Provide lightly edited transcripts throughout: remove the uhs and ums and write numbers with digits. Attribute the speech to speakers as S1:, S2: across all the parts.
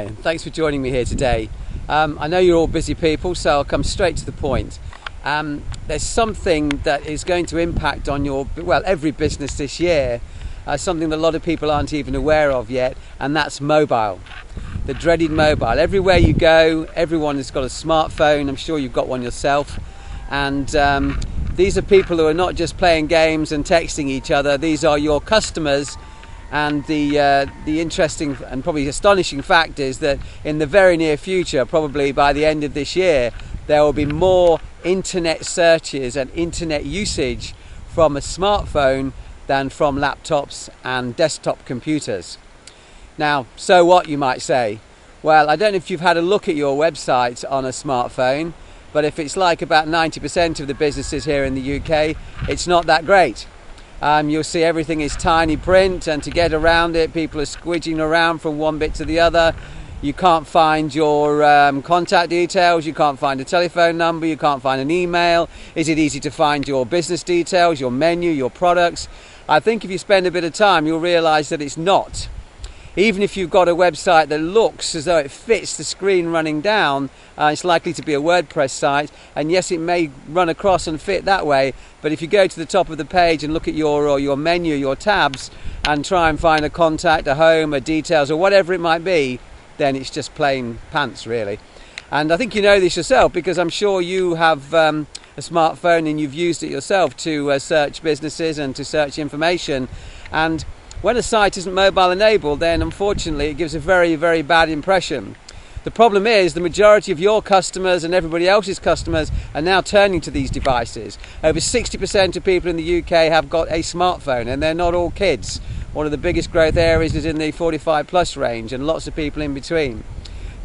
S1: Thanks for joining me here today. I know you're all busy people, so I'll come straight to the point. There's something that is going to impact on every business this year, something that a lot of people aren't even aware of yet, and that's mobile. The dreaded mobile. Everywhere you go, everyone has got a smartphone. I'm sure you've got one yourself. And these are people who are not just playing games and texting each other. These are your customers. And the interesting and probably astonishing fact is that in the very near future, probably by the end of this year, there will be more internet searches and internet usage from a smartphone than from laptops and desktop computers. Now, so what, you might say? Well, I don't know if you've had a look at your website on a smartphone, but if it's like about 90% of the businesses here in the UK, it's not that great. You'll see everything is tiny print, and to get around it, people are squidging around from one bit to the other. You can't find your contact details, you can't find a telephone number, you can't find an email. Is it easy to find your business details, your menu, your products? I think if you spend a bit of time, you'll realise that it's not. Even if you've got a website that looks as though it fits the screen running down, it's likely to be a WordPress site, and yes, it may run across and fit that way, but if you go to the top of the page and look at your menu, your tabs, and try and find a contact, a home, a details, or whatever it might be, then it's just plain pants, really. And I think you know this yourself, because I'm sure you have a smartphone and you've used it yourself to search businesses and to search information. And when a site isn't mobile enabled, then unfortunately it gives a very, very bad impression. The problem is the majority of your customers and everybody else's customers are now turning to these devices. Over 60% of people in the UK have got a smartphone, and they're not all kids. One of the biggest growth areas is in the 45 plus range, and lots of people in between.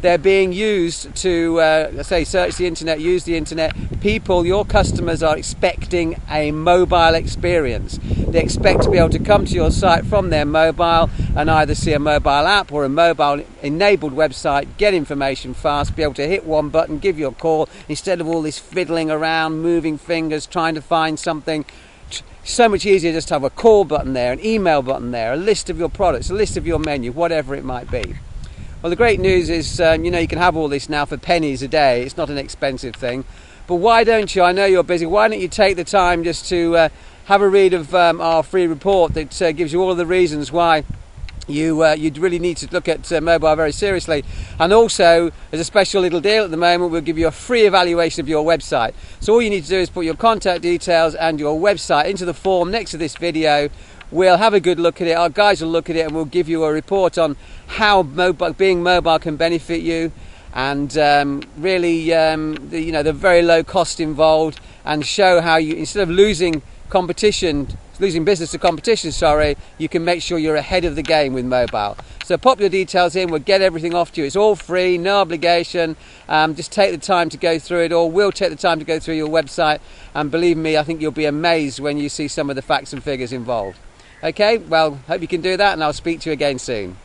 S1: They're being used to, search the internet, use the internet. People, your customers, are expecting a mobile experience. They expect to be able to come to your site from their mobile and either see a mobile app or a mobile enabled website, get information fast, be able to hit one button, give you a call, instead of all this fiddling around, moving fingers, trying to find something. So much easier just to have a call button there, an email button there, a list of your products, a list of your menu, whatever it might be. Well, the great news is, you can have all this now for pennies a day. It's not an expensive thing. But why don't you, I know you're busy, why don't you take the time just to have a read of our free report that gives you all of the reasons why you'd really need to look at mobile very seriously. And also, as a special little deal at the moment, we'll give you a free evaluation of your website. So all you need to do is put your contact details and your website into the form next to this video. We'll have a good look at it, our guys will look at it, and we'll give you a report on how being mobile can benefit you, and really the very low cost involved, and show how you, instead of losing business to competition, you can make sure you're ahead of the game with mobile. So pop your details in, we'll get everything off to you. It's all free, no obligation. Just take the time to go through it all. We'll take the time to go through your website, and believe me, I think you'll be amazed when you see some of the facts and figures involved. Okay, well, hope you can do that, and I'll speak to you again soon.